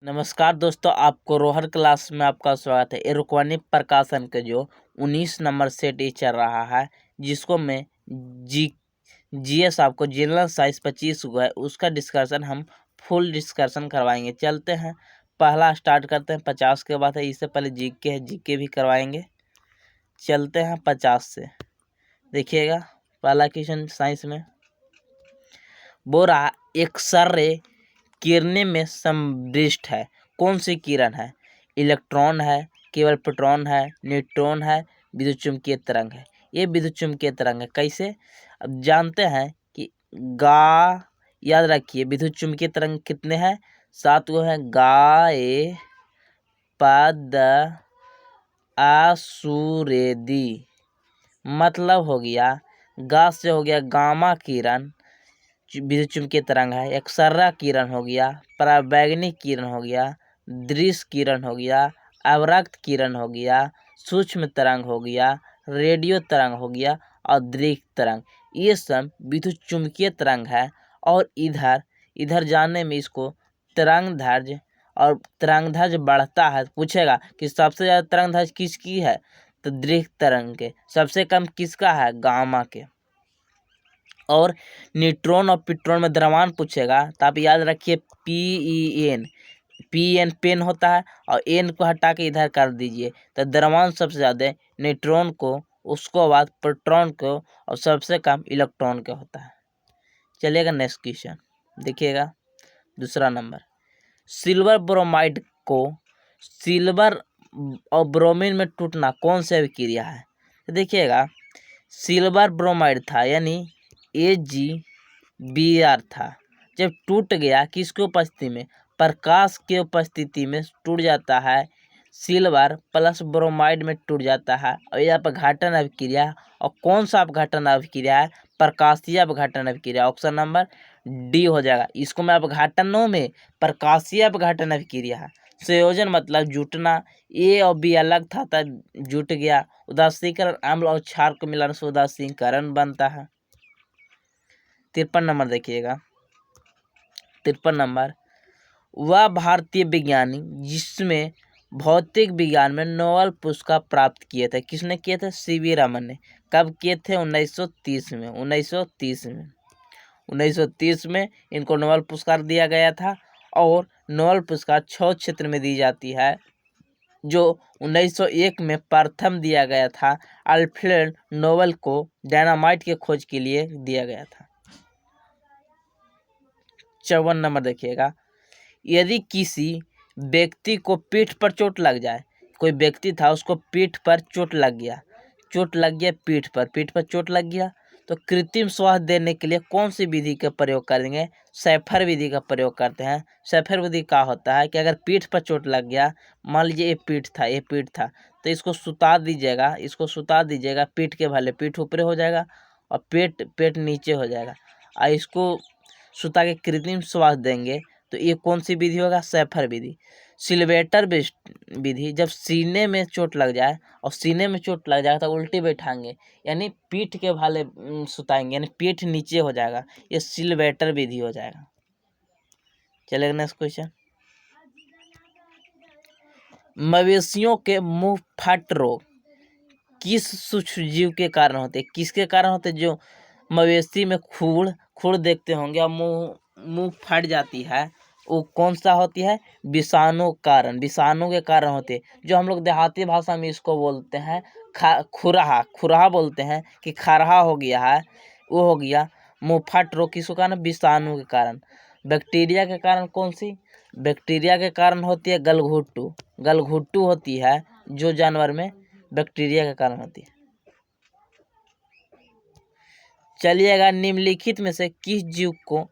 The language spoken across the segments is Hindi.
नमस्कार दोस्तों, आपको रोहर क्लास में आपका स्वागत है। इरकोनी प्रकाशन के जो 19 नंबर सेट ये चल रहा है, जिसको मैं जीएस आपको जनरल साइंस 25 हुआ है, उसका डिस्कशन हम फुल डिस्कशन करवाएंगे। चलते हैं, पहला स्टार्ट करते हैं। 50 के बाद है, इससे पहले जीके है, जीके भी करवाएंगे। चलते हैं 50 से। देखिएगा पहला क्वेश्चन साइंस में बोल रहा, एक्सरे किरणें में समृष्ट है। कौन सी किरण है? इलेक्ट्रॉन है, केवल प्रोटॉन है, न्यूट्रॉन है, विद्युत चुम्बकीय तरंग है। ये विद्युत चुम्बकीय तरंग है। कैसे? अब जानते हैं कि याद रखिए, विद्युत चुम्बकीय तरंग कितने हैं? 7 गो है। ए पद आसुरेदी, मतलब हो गया गा से हो गया गामा किरण, विद्युत चुम्बकीय तरंग है। एक्सरा किरण हो गया, पराबैंगनी किरण हो गया, दृश्य किरण हो गया, अवरक्त किरण हो गया, सूक्ष्म तरंग हो गया, रेडियो तरंग हो गया और दृश्य तरंग। ये सब विद्युत चुम्बकीय तरंग है। और इधर जाने में इसको तरंग दैर्ध्य, और तरंग दैर्ध्य बढ़ता है। पूछेगा कि सबसे ज़्यादा तरंग दैर्ध्य किसकी है, तो दृश्य तरंग के। सबसे कम किसका है? गामा के। और न्यूट्रॉन और प्रोटॉन में द्रव्यमान पूछेगा तो आप याद रखिए पी एन पेन होता है, और एन को हटा के इधर कर दीजिए तो द्रव्यमान सबसे ज़्यादा न्यूट्रॉन को, उसको बाद प्रोटॉन को, और सबसे कम इलेक्ट्रॉन का होता है। चलिएगा नेक्स्ट क्वेश्चन देखिएगा। दूसरा नंबर, सिल्वर ब्रोमाइड को सिल्वर और ब्रोमीन में टूटना कौन सी अभिक्रिया है? तो देखिएगा, सिल्वर ब्रोमाइड था यानी AgBr था। जब टूट गया किसकी उपस्थिति में? प्रकाश के उपस्थिति में टूट जाता है। सिल्वर प्लस ब्रोमाइड में टूट जाता है, और यह अपघटन अभिक्रिया। और कौन सा अपघटन अभिक्रिया है? प्रकाशीय अपघटन अभिक्रिया। ऑप्शन नंबर डी हो जाएगा। इसको मैं अपघटनों में प्रकाशीय अपघटन अभिक्रिया है। संयोजन मतलब जुटना, ए और बी अलग था तब जुट गया। उदासीकरण अम्ल और क्षार को मिलाने से उदासीकरण बनता है। 53 नंबर देखिएगा। 53 नंबर, वह भारतीय वैज्ञानिक जिसमें भौतिक विज्ञान में नोबेल पुरस्कार प्राप्त किए थे, किसने किए थे? CV रमन ने। कब किए थे? 1930 में। 1930 में इनको नोबेल पुरस्कार दिया गया था। और नोबेल पुरस्कार 6 क्षेत्र में दी जाती है, जो 1901 में प्रथम दिया गया था। अल्फ्रेड नोबेल को डायनामाइट के खोज के लिए दिया गया था। 54 नंबर देखिएगा। यदि किसी व्यक्ति को पीठ पर चोट लग जाए, कोई व्यक्ति था उसको पीठ पर चोट लग गया, पीठ पर चोट लग गया, तो कृत्रिम स्वास्थ्य देने के लिए कौन सी विधि का प्रयोग करेंगे? सैफर विधि का प्रयोग करते हैं। सैफर विधि का होता है कि अगर पीठ पर चोट लग गया, मान लीजिए ये पीठ था, तो इसको सुता दीजिएगा पीठ के भाले। पीठ ऊपर हो जाएगा और पेट नीचे हो जाएगा, और इसको सुता के कृत्रिम श्वास देंगे। तो ये कौन सी विधि होगा? सैफर विधि। सिल्वेटर विधि, जब सीने में चोट लग जाए, और सीने में चोट लग जाएगा तो उल्टी बैठाएंगे, यानी पीठ के भाले सुताएंगे, यानी पीठ नीचे हो जाएगा। ये सिल्वेटर विधि हो जाएगा। चलेगा नेक्स्ट क्वेश्चन। मवेशियों के मुंह फट रोग किस सूक्ष्म जीव के कारण होते हैं? किसके कारण होते हैं? जो मवेशी में खुर देखते होंगे और मुंह फट जाती है, वो कौन सा होती है? विषाणु के कारण होते हैं। जो हम लोग देहाती भाषा में इसको बोलते हैं खुरहा बोलते हैं कि खरहा हो गया है, वो हो गया मुंह फट रोग। किसके कारण? विषाणु के कारण। बैक्टीरिया के कारण कौन सी? बैक्टीरिया के कारण होती है गलघुट्टू होती है, जो जानवर में बैक्टीरिया के कारण होती है। चलिएगा, निम्नलिखित में से किस जीव को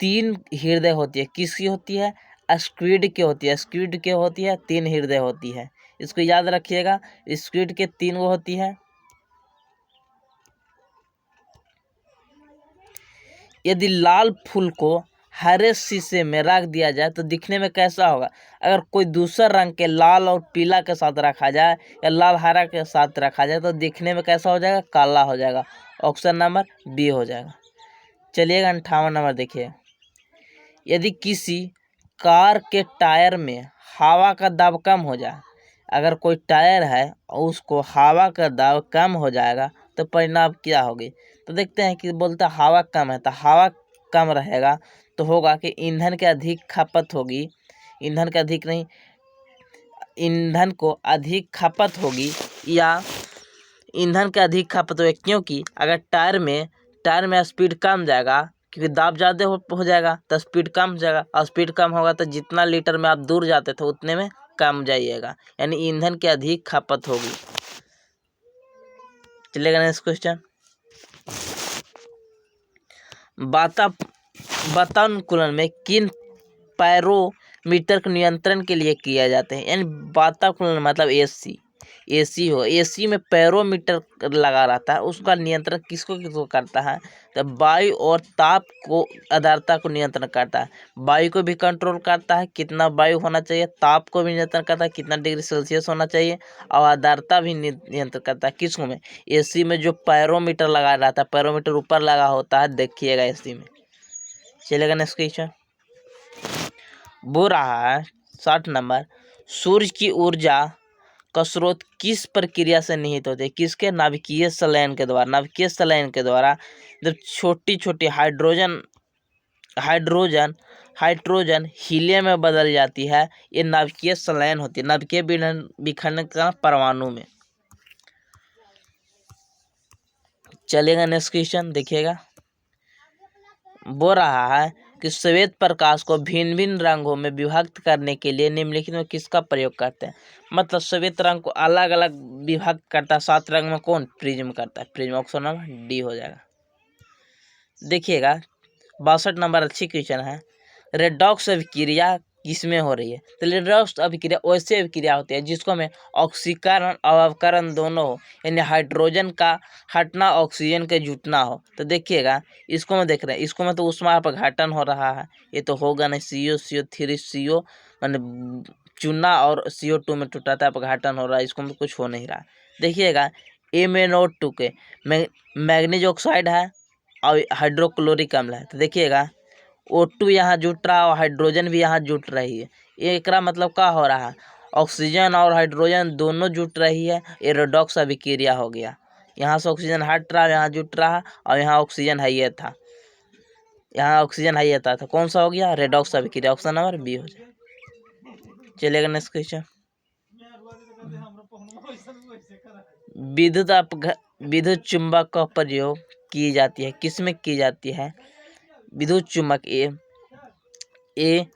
3 हृदय होती है? किसकी होती है? स्क्विड की होती है। 3 हृदय होती है। इसको याद रखिएगा, स्क्विड के 3 वो होती है। यदि लाल फूल को हरे शीशे में रख दिया जाए तो दिखने में कैसा होगा? अगर कोई दूसरा रंग के लाल और पीला के साथ रखा जाए, या लाल हरा के साथ रखा जाए, तो दिखने में कैसा हो जाएगा? काला हो जाएगा। ऑप्शन नंबर बी हो जाएगा। चलिएगा 58 नंबर देखिए। यदि किसी कार के टायर में हवा का दाब कम हो जाए, अगर कोई टायर है और उसको हवा का दाब कम हो जाएगा तो परिणाम क्या होगी। तो देखते हैं कि बोलता हवा कम है, तो हवा कम रहेगा तो होगा कि ईंधन की अधिक खपत होगी, ईंधन के अधिक नहीं, ईंधन को अधिक खपत होगी या ईंधन का अधिक खपत होगी, क्योंकि अगर टायर में स्पीड कम जाएगा क्योंकि दाब ज़्यादा हो जाएगा तो स्पीड कम हो जाएगा, और स्पीड कम होगा तो जितना लीटर में आप दूर जाते थे उतने में कम जाइएगा, यानी ईंधन की अधिक खपत होगी। चलेगा नेक्स्ट क्वेश्चन। वातानुकूलन में किन पैरामीटर के नियंत्रण के लिए किया जाते हैं, यानी वातानुकूलन मतलब एसी हो, एसी में पैरामीटर लगा रहता है, उसका नियंत्रण किसको करता है, तो वायु और ताप को आर्द्रता को नियंत्रण करता है, वायु को भी कंट्रोल करता है कितना वायु होना चाहिए, ताप को भी नियंत्रण करता है कितना डिग्री सेल्सियस होना चाहिए, और आर्द्रता भी नियंत्रण करता है किसको में, एसी में जो पैरामीटर लगा रहता है, पैरामीटर ऊपर लगा होता है, देखिएगा एसी में। चलेगा नेक्स्ट क्वेश्चन। वो रहा है 60 नंबर, सूर्य की ऊर्जा का स्रोत किस प्रक्रिया से निहित होते हैं, किसके, नाभिकीय संलयन के द्वारा, नाभिकीय संलयन के द्वारा जब छोटी छोटी हाइड्रोजन हीलियम में बदल जाती है, ये नाभिकीय संलयन होती है, नाभिकीय विखंडन का परमाणु में। चलेगा नेक्स्ट क्वेश्चन देखिएगा। वो रहा है कि श्वेत प्रकाश को भिन्न भिन्न रंगों में विभक्त करने के लिए निम्नलिखित में किसका प्रयोग करते हैं, मतलब श्वेत रंग को अलग अलग विभक्त करता है 7 रंग में, कौन, प्रिज्म करता है, प्रिज्म, ऑप्शन नंबर डी हो जाएगा। देखिएगा 62 नंबर अच्छी क्वेश्चन है, रेडॉक्स अभिक्रिया किसमें हो रही है, तो रेडॉक्स अभिक्रिया वैसे अभिक्रिया होती है जिसको में ऑक्सीकरण और अवकरण दोनों हो, यानी हाइड्रोजन का हटना ऑक्सीजन के जुटना हो। तो देखिएगा इसको में देख रहे हैं, इसको में तो ऊष्मा अपघटन हो रहा है, ये तो होगा नहीं, CO3 CO मान चूना और CO2 में टूटाता है, अपघटन हो रहा है, इसको में कुछ हो नहीं रहा। देखिएगा MnO2 के मैग्नीज ऑक्साइड है और हाइड्रोक्लोरिक अम्ल है, तो देखिएगा O2 यहाँ जुट रहा है और हाइड्रोजन भी यहाँ जुट रही है, एक मतलब क्या हो रहा है, ऑक्सीजन और हाइड्रोजन दोनों जुट रही है, ये रेडॉक्स अभिक्रिया हो गया, यहाँ से ऑक्सीजन हट रहा है, यहाँ जुट रहा है, और यहाँ ऑक्सीजन है ये था, यहाँ ऑक्सीजन है ये था, तो कौन सा हो गया, रेडॉक्स अभिक्रिया, ऑप्शन नंबर बी हो जाए। चलेगा नेक्स्ट क्वेश्चन। विद्युत चुंबक का प्रयोग की जाती है, किसमें की जाती है, विद्युत चुंबक ए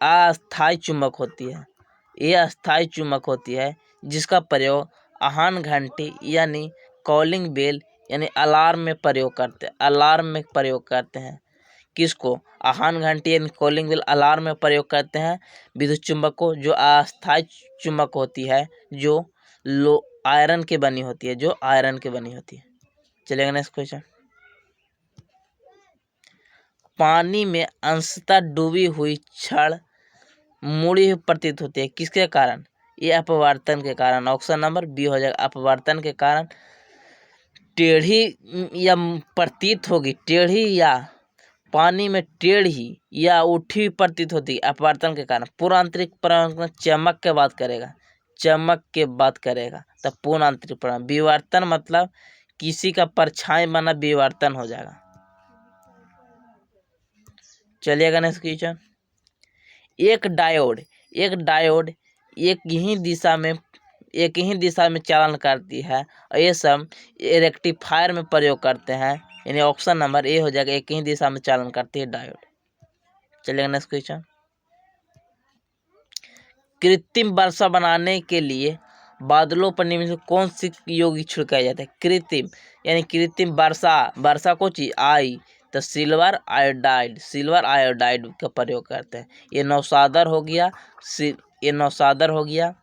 अस्थायी चुंबक होती है, ये अस्थायी चुंबक होती है जिसका प्रयोग आह्वान घंटी यानी कॉलिंग बेल यानी अलार्म में प्रयोग करते हैं, किसको, आह्वान घंटी यानी कॉलिंग बेल अलार्म में प्रयोग करते हैं विद्युत चुंबक को, जो अस्थायी चुंबक होती है, जो आयरन की बनी होती है, चलेगा नेक्स्ट क्वेश्चन। पानी में अंशतः डूबी हुई छड़ मुड़ी हुई प्रतीत होती है, किसके कारण, ये अपवर्तन के कारण, ऑप्शन नंबर बी हो जाएगा, अपवर्तन के कारण टेढ़ी या प्रतीत होगी, टेढ़ी या पानी में टेढ़ी या उठी प्रतीत होती है अपवर्तन के कारण। पूर्ण आंतरिक परावर्तन चमक के बात करेगा तो पूर्ण आंतरिक परावर्तन, विवर्तन मतलब किसी का परछाई बना विवर्तन हो जाएगा। चलिएगा नेक्स्ट क्वेश्चन। एक डायोड एक ही दिशा में चालन करती है, और ये सब रेक्टिफायर में प्रयोग करते हैं, यानी ऑप्शन नंबर ए हो जाएगा, एक ही दिशा में चालन करती है डायोड। चलिएगा नेक्स्ट क्वेश्चन। कृत्रिम वर्षा बनाने के लिए बादलों पर निम्न से कौन सी यौगिक छिड़काया जाता है, कृत्रिम यानी कृत्रिम वर्षा को चीज आई तो सिल्वर आयोडाइड का प्रयोग करते हैं, ये नौसादर हो गया,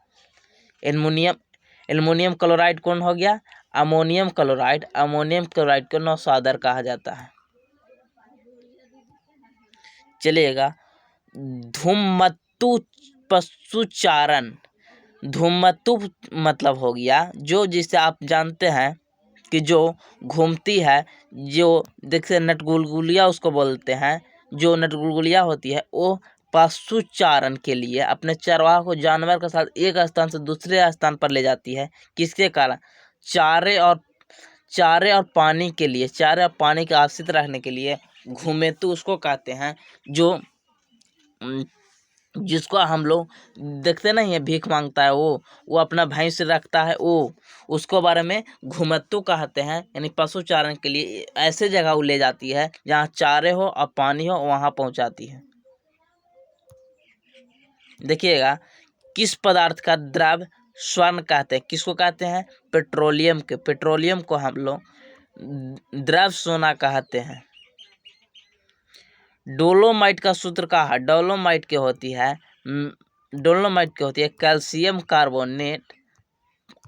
एल्युमिनियम क्लोराइड कौन हो गया, अमोनियम क्लोराइड को नौसादर कहा जाता है। चलिएगा धूमत्तु मतलब हो गया जो, जिसे आप जानते हैं कि जो घूमती है, जो देखते नटगुलगुलिया उसको बोलते हैं, जो नटगुलगुलिया होती है वो पशुचारण के लिए अपने चरवाहा को जानवर के साथ एक स्थान से दूसरे स्थान पर ले जाती है। किसके कारण? चारे और पानी के लिए, चारे और पानी के आश्रित रहने के लिए घुमेतु उसको कहते हैं, जिसको हम लोग देखते नहीं है, भीख मांगता है, वो अपना भैंस रखता है, उसको बारे में घुमत्तु कहते हैं। यानी पशुचारण के लिए ऐसे जगह वो ले जाती है जहाँ चारे हो और पानी हो, वहाँ पहुँचाती है। देखिएगा, किस पदार्थ का द्रव स्वर्ण कहते हैं? किसको कहते हैं? पेट्रोलियम के। पेट्रोलियम को हम लोग द्रव सोना कहते हैं। डोलोमाइट का सूत्र का है, डोलोमाइट की होती है कैल्शियम कार्बोनेट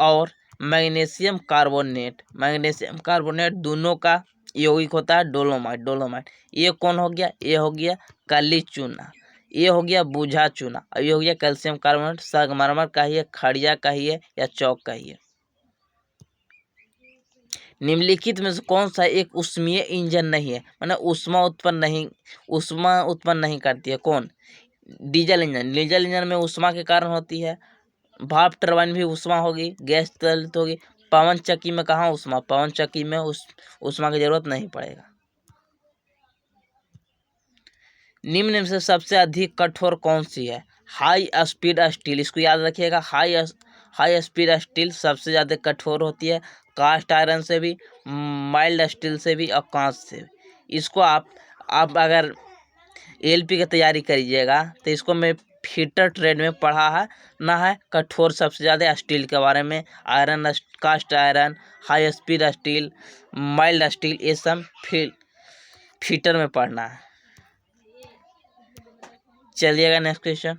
और मैग्नीशियम कार्बोनेट। मैग्नीशियम कार्बोनेट दोनों का यौगिक होता है डोलोमाइट। ये कौन हो गया? ये हो गया काली चूना, ये हो गया बूझा चूना, और ये हो गया कैल्शियम कार्बोनेट। संगमरमर का ही है, खड़िया का ही है, या चौक का ही है। निम्नलिखित में से कौन सा एक ऊष्मीय इंजन नहीं है? माने ऊष्मा उत्पन्न नहीं करती है। कौन? Diesel engine. डीजल इंजन में ऊष्मा के कारण होती है। भाप टरबाइन भी ऊष्मा होगी, गैस चालित होगी। पवन चक्की में कहाँ ऊष्मा? पवन चक्की में ऊष्मा की जरूरत नहीं पड़ेगा। निम्न में से सबसे अधिक कठोर कौन सी है? High speed steel. इसको याद रखिएगा, हाई स्पीड स्टील सबसे ज़्यादा कठोर होती है, कास्ट आयरन से भी, माइल्ड स्टील से भी और कांच से भी। इसको आप अगर एलपी की तैयारी करिएगा तो इसको मैं फिटर ट्रेड में पढ़ा है ना है, कठोर सबसे ज़्यादा स्टील के बारे में। Iron, cast iron, high speed steel, mild steel, ये सब फिटर में पढ़ना है। चलिएगा नेक्स्ट क्वेश्चन।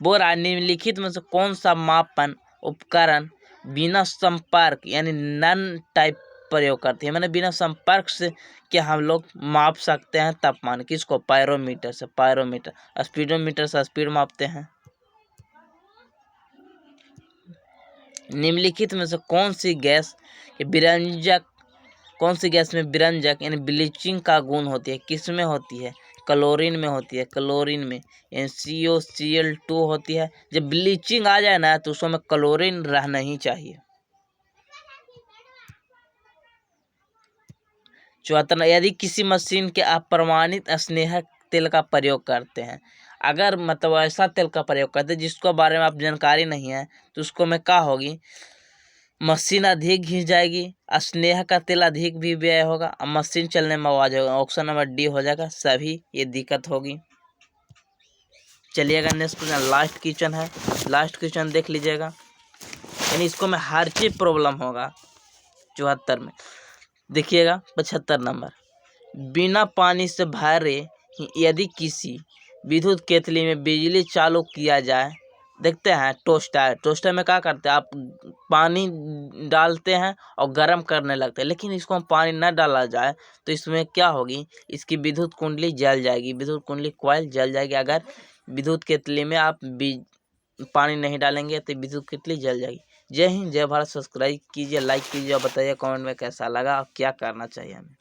बोरा निम्नलिखित में से कौन सा मापन उपकरण बिना संपर्क यानी नन टाइप प्रयोग करते हैं? मैंने बिना संपर्क से कि हम लोग माप सकते हैं तापमान। किसको? पायरोमीटर से। पायरोमीटर। स्पीडोमीटर से स्पीड मापते हैं। निम्नलिखित में से कौन सी गैस में विरंजक यानी ब्लीचिंग का गुण होती है? किस में होती है? क्लोरीन में होती है। क्लोरीन में COCl2 होती है। जब ब्लीचिंग आ जाए ना तो उसमें क्लोरीन रहना ही चाहिए। 74, यदि किसी मशीन के अप्रमाणित स्नेहक तेल का प्रयोग करते हैं, अगर मतलब ऐसा तेल का प्रयोग करते हैं जिसको बारे में आप जानकारी नहीं है, तो उसको में क्या होगी? मशीन अधिक घिस जाएगी, स्नेह का तेल अधिक भी व्यय होगा, और मशीन चलने में आवाज होगा। ऑप्शन नंबर डी हो जाएगा। सभी ये दिक्कत होगी। चलिएगा नेक्स्ट क्वेश्चन, लास्ट क्वेश्चन है। लास्ट क्वेश्चन देख लीजिएगा, यानी इसको में हर चीज प्रॉब्लम होगा। 74 में देखिएगा 75 नंबर, बिना पानी से भरे यदि किसी विद्युत केतली में बिजली चालू किया जाए, देखते हैं टोस्टर में क्या करते हैं, आप पानी डालते हैं और गर्म करने लगते हैं, लेकिन इसको पानी न डाला जाए तो इसमें क्या होगी? इसकी विद्युत कुंडली जल जाएगी, विद्युत कुंडली कॉइल जल जाएगी। अगर विद्युत केतली में आप पानी नहीं डालेंगे तो विद्युत केतली जल जाएगी। जय हिंद, जय भारत। सब्सक्राइब कीजिए, लाइक कीजिए और बताइए कमेंट में कैसा लगा और क्या करना चाहिए हमें।